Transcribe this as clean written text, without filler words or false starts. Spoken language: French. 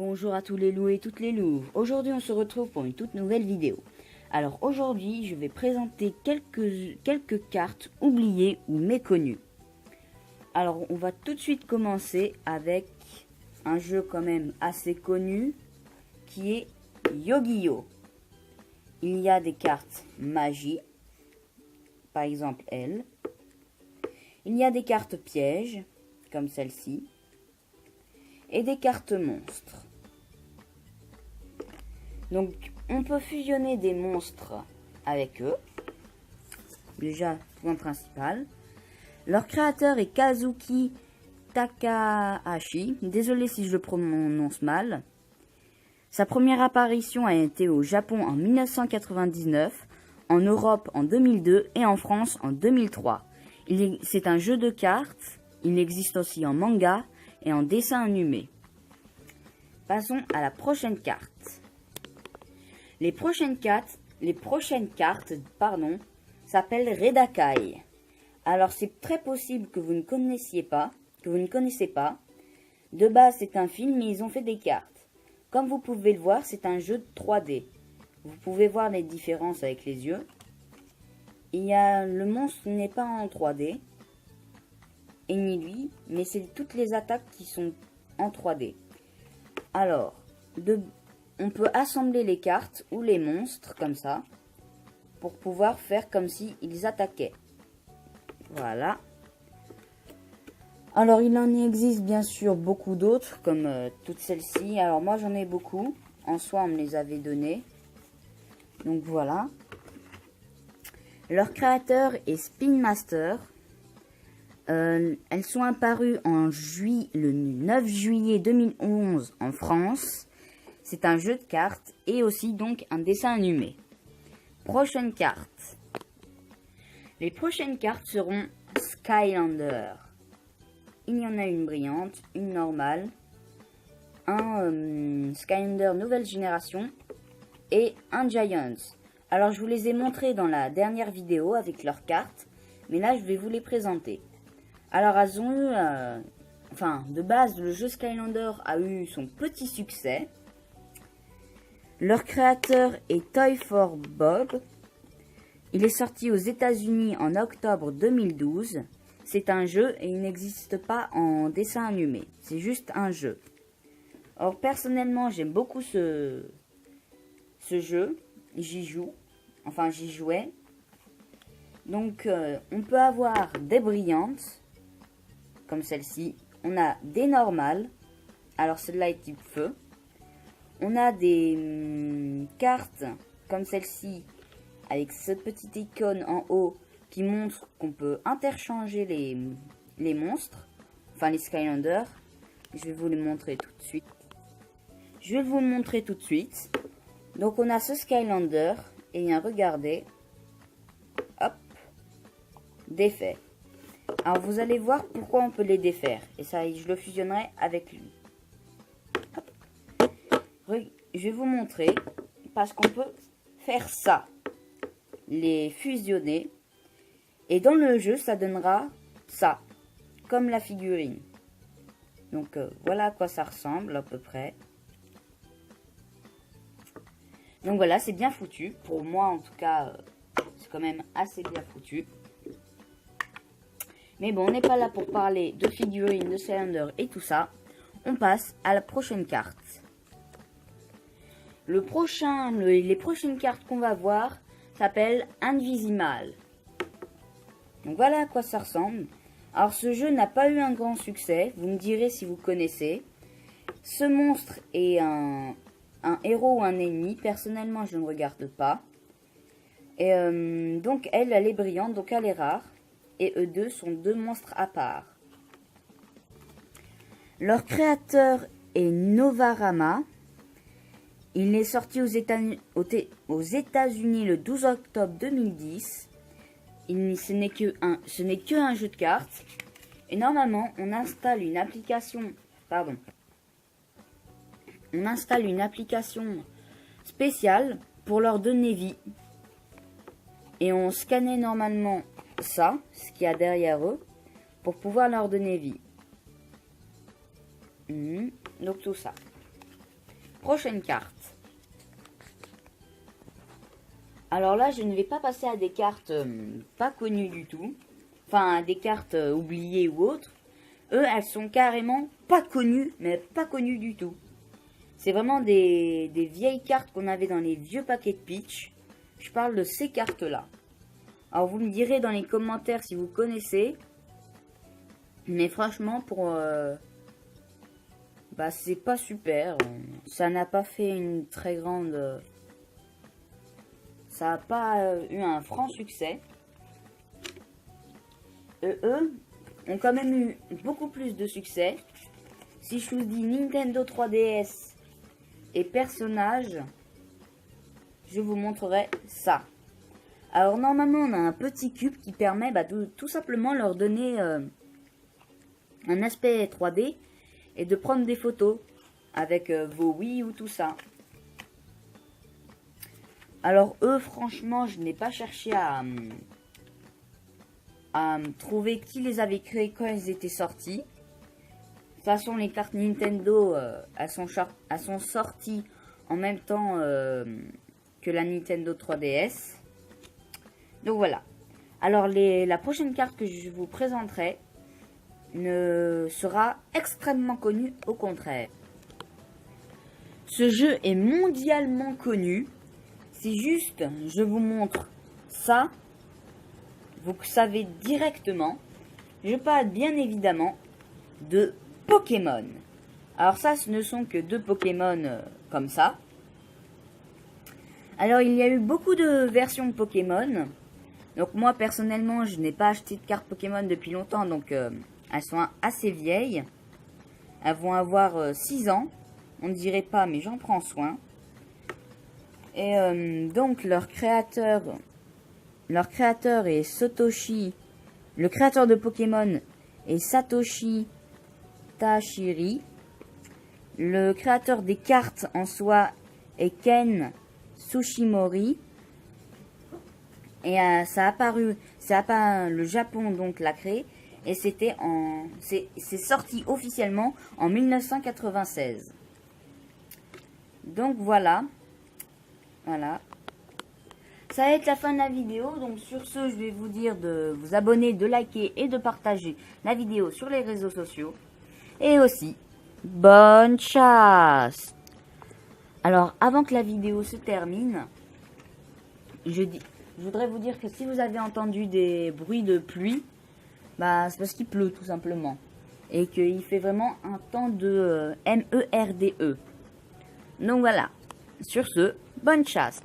Bonjour à tous les loups et toutes les louves. Aujourd'hui on se retrouve pour une toute nouvelle vidéo. Alors aujourd'hui je vais présenter quelques cartes oubliées ou méconnues. Alors on va tout de suite commencer avec un jeu quand même assez connu qui est Yu-Gi-Oh! Il y a des cartes magie, par exemple elle. Il y a des cartes pièges, comme celle-ci. Et des cartes monstres. Donc on peut fusionner des monstres avec eux. Déjà, point principal. Leur créateur est Kazuki Takahashi. Désolé si je le prononce mal. Sa première apparition a été au Japon en 1999, en Europe en 2002 et en France en 2003. C'est un jeu de cartes. Il existe aussi en manga et en dessin animé. Passons à la prochaine carte. Les prochaines cartes s'appellent Redakai. Alors c'est très possible que vous ne connaissez pas. De base c'est un film mais ils ont fait des cartes. Comme vous pouvez le voir, c'est un jeu de 3D. Vous pouvez voir les différences avec les yeux. Le monstre n'est pas en 3D. Et ni lui, mais c'est toutes les attaques qui sont en 3D. Alors, on peut assembler les cartes ou les monstres comme ça, pour pouvoir faire comme si ils attaquaient. Voilà. Alors, il en existe bien sûr beaucoup d'autres, comme toutes celles-ci. Alors, moi j'en ai beaucoup. En soi, on me les avait données. Donc voilà. Leur créateur est Spin Master. Elles sont apparues le 9 juillet 2011 en France. C'est un jeu de cartes et aussi donc un dessin animé. Prochaine carte. Les prochaines cartes seront Skylander. Il y en a une brillante, une normale, un Skylander nouvelle génération et un Giants. Alors je vous les ai montrés dans la dernière vidéo avec leurs cartes, mais là je vais vous les présenter. Alors elles ont eu, de base le jeu Skylander a eu son petit succès. Leur créateur est Toy for Bob. Il est sorti aux États-Unis en octobre 2012. C'est un jeu et il n'existe pas en dessin animé. C'est juste un jeu. Or personnellement j'aime beaucoup ce jeu. J'y jouais. Donc on peut avoir des brillantes, comme celle-ci. On a des normales. Alors celle-là est type feu. On a des cartes comme celle-ci, avec cette petite icône en haut qui montre qu'on peut interchanger les monstres, enfin les Skylanders. Je vais vous les montrer tout de suite. Donc on a ce Skylander, et bien regardez, hop, défait. Alors vous allez voir pourquoi on peut les défaire, et ça je le fusionnerai avec lui. Hop. Je vais vous montrer, parce qu'on peut faire ça, les fusionner, et dans le jeu ça donnera ça, comme la figurine. Donc voilà à quoi ça ressemble à peu près. Donc voilà, c'est bien foutu. Pour moi, en tout cas, c'est quand même assez bien foutu. Mais bon, on n'est pas là pour parler de figurines, de Skylander et tout ça. On passe à la prochaine carte. Les prochaines cartes qu'on va voir s'appellent Invisimal. Donc voilà à quoi ça ressemble. Alors ce jeu n'a pas eu un grand succès. Vous me direz si vous connaissez. Ce monstre est un héros ou un ennemi. Personnellement, je ne regarde pas. Et donc, elle est brillante, donc elle est rare. Et eux deux sont deux monstres à part. Leur créateur est Novarama. Il est sorti aux États-Unis le 12 octobre 2010. Ce n'est qu'un jeu de cartes. Et normalement, on installe une application... On installe une application spéciale pour leur donner vie. Et on scannait normalement ça, ce qu'il y a derrière eux, pour pouvoir leur donner vie. Donc tout ça. prochaine carte. Alors là, je ne vais pas passer à des cartes pas connues du tout. Enfin, à des cartes oubliées ou autres. Eux, elles sont carrément pas connues, mais pas connues du tout. C'est vraiment des vieilles cartes qu'on avait dans les vieux paquets de pitch. Je parle de ces cartes-là. Alors, vous me direz dans les commentaires si vous connaissez. Mais franchement, bah, c'est pas super. Ça n'a pas fait une très grande... Ça n'a pas eu un franc succès. Eux ont quand même eu beaucoup plus de succès. Si je vous dis Nintendo 3DS et personnages, je vous montrerai ça. Alors normalement on a un petit cube qui permet de tout simplement leur donner un aspect 3D et de prendre des photos avec vos Wii ou tout ça. Alors eux, franchement, je n'ai pas cherché à trouver qui les avait créés quand ils étaient sortis. De toute façon, les cartes Nintendo, elles sont sorties en même temps que la Nintendo 3DS. Donc voilà. Alors la prochaine carte que je vous présenterai ne sera extrêmement connue, au contraire. Ce jeu est mondialement connu. Si juste je vous montre ça, vous savez directement. Je parle bien évidemment de Pokémon. Alors ça, ce ne sont que 2 Pokémon comme ça. Alors il y a eu beaucoup de versions de Pokémon. Donc moi personnellement, je n'ai pas acheté de cartes Pokémon depuis longtemps. Donc elles sont assez vieilles. Elles vont avoir 6 ans. On ne dirait pas, mais j'en prends soin. Et donc leur créateur est Satoshi. Le créateur de Pokémon est Satoshi Tajiri. Le créateur des cartes en soi est Ken Tsushimori. Et le Japon donc l'a créé. Et c'est sorti officiellement en 1996. Donc voilà. Voilà. Ça va être la fin de la vidéo. Donc sur ce, je vais vous dire de vous abonner, de liker et de partager la vidéo sur les réseaux sociaux. Et aussi, bonne chasse. Alors avant que la vidéo se termine, je voudrais vous dire que si vous avez entendu des bruits de pluie, c'est parce qu'il pleut tout simplement. Et qu'il fait vraiment un temps de MERDE. Donc voilà. Sur ce, bonne chasse.